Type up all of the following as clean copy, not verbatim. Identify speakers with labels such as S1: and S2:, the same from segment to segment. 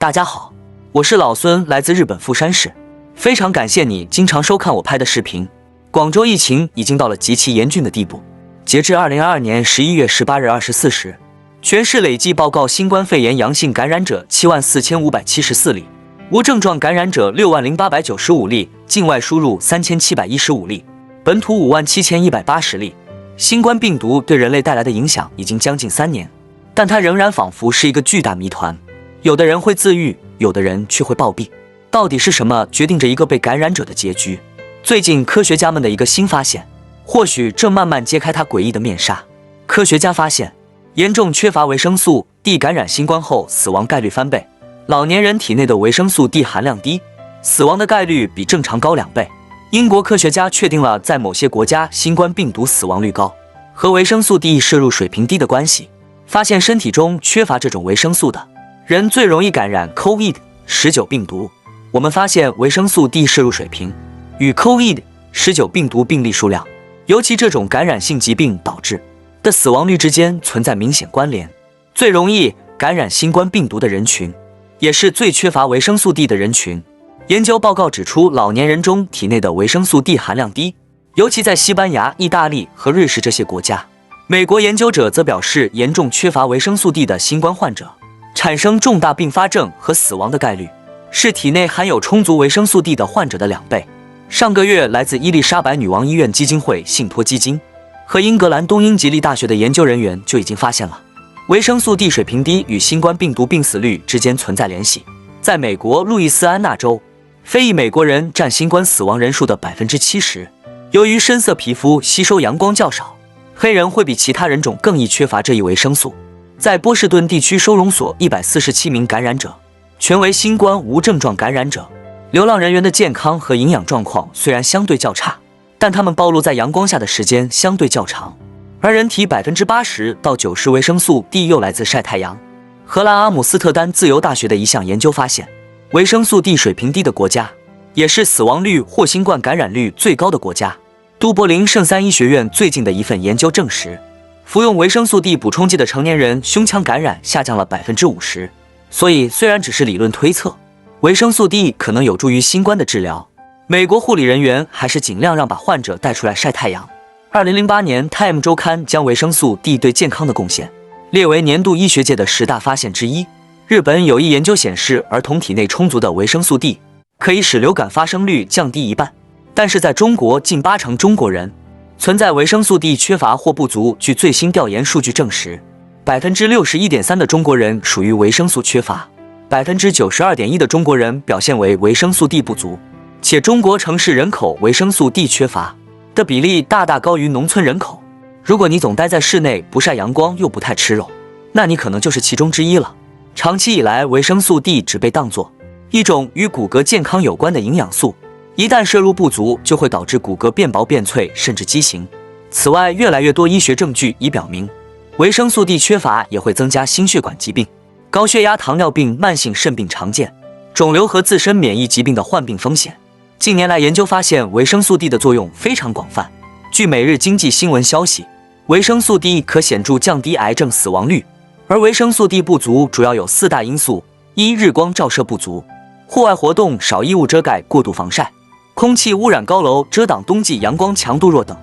S1: 大家好，我是老孙，来自日本富山市，非常感谢你经常收看我拍的视频。广州疫情已经到了极其严峻的地步，截至2022年11月18日24时，全市累计报告新冠肺炎阳性感染者74574例，无症状感染者60895例，境外输入3715例，本土57180例。新冠病毒对人类带来的影响已经将近3年，但它仍然仿佛是一个巨大谜团。有的人会自愈，有的人却会暴毙。到底是什么决定着一个被感染者的结局？最近科学家们的一个新发现，或许正慢慢揭开它诡异的面纱。科学家发现，严重缺乏维生素 D 感染新冠后死亡概率翻倍。老年人体内的维生素 D 含量低，死亡的概率比正常高2倍。英国科学家确定了在某些国家新冠病毒死亡率高和维生素 D 摄入水平低的关系，发现身体中缺乏这种维生素的人最容易感染 COVID-19 病毒。我们发现维生素 D 摄入水平与 COVID-19 病毒病例数量，尤其这种感染性疾病导致的死亡率之间存在明显关联。最容易感染新冠病毒的人群，也是最缺乏维生素 D 的人群。研究报告指出，老年人中体内的维生素 D 含量低，尤其在西班牙、意大利和瑞士这些国家。美国研究者则表示，严重缺乏维生素 D 的新冠患者产生重大并发症和死亡的概率是体内含有充足维生素 D 的患者的2倍。上个月，来自伊丽莎白女王医院基金会信托基金和英格兰东英吉利大学的研究人员就已经发现了维生素 D 水平低与新冠病毒病死率之间存在联系。在美国路易斯安那州，非裔美国人占新冠死亡人数的70%。由于深色皮肤吸收阳光较少，黑人会比其他人种更易缺乏这一维生素。在波士顿地区收容所147名感染者全为新冠无症状感染者。流浪人员的健康和营养状况虽然相对较差，但他们暴露在阳光下的时间相对较长，而人体80%到90%维生素 D 又来自晒太阳。荷兰阿姆斯特丹自由大学的一项研究发现，维生素 D 水平低的国家也是死亡率或新冠感染率最高的国家。都柏林圣三医学院最近的一份研究证实，服用维生素 D 补充剂的成年人胸腔感染下降了50%。所以虽然只是理论推测，维生素 D 可能有助于新冠的治疗，美国护理人员还是尽量让把患者带出来晒太阳。2008年 Time 周刊将维生素 D 对健康的贡献列为年度医学界的10大发现之一。日本有一研究显示，儿童体内充足的维生素 D 可以使流感发生率降低1半。但是在中国，近80%中国人存在维生素 D 缺乏或不足。据最新调研数据证实，61.3%的中国人属于维生素缺乏，92.1%的中国人表现为维生素 D 不足，且中国城市人口维生素 D 缺乏的比例大大高于农村人口。如果你总待在室内，不晒阳光又不太吃肉，那你可能就是其中之一了。长期以来，维生素 D 只被当作一种与骨骼健康有关的营养素，一旦摄入不足，就会导致骨骼变薄变脆，甚至畸形。此外，越来越多医学证据已表明，维生素 D 缺乏也会增加心血管疾病、高血压、糖尿病、慢性肾病常见、肿瘤和自身免疫疾病的患病风险。近年来研究发现，维生素 D 的作用非常广泛。据每日经济新闻消息，维生素 D 可显著降低癌症死亡率。而维生素 D 不足主要有4大因素：一、日光照射不足，户外活动少，衣物遮盖，过度防晒，空气污染，高楼遮挡冬季阳光强度弱等；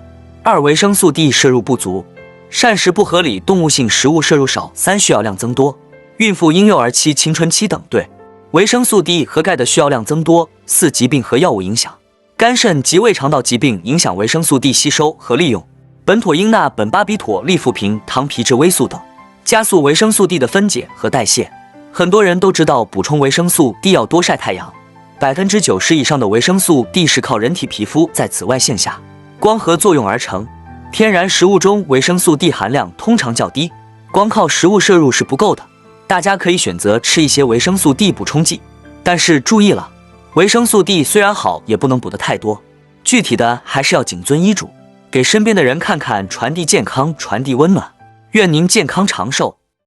S1: 二、维生素 D 摄入不足，膳食不合理，动物性食物摄入少；三、需要量增多，孕妇、婴幼儿期、青春期等对维生素 D 和钙的需要量增多；四、疾病和药物影响，肝肾及胃肠道疾病影响维生素 D 吸收和利用，苯妥英钠、苯巴比妥、利福平、糖皮质微素等，加速维生素 D 的分解和代谢。很多人都知道补充维生素 D 要多晒太阳，90%以上的维生素 D 是靠人体皮肤在紫外线下光合作用而成。天然食物中维生素 D 含量通常较低，光靠食物摄入是不够的，大家可以选择吃一些维生素 D 补充剂。但是注意了，维生素 D 虽然好，也不能补得太多，具体的还是要谨遵医嘱，给身边的人看看，传递健康，传递温暖。愿您健康长寿。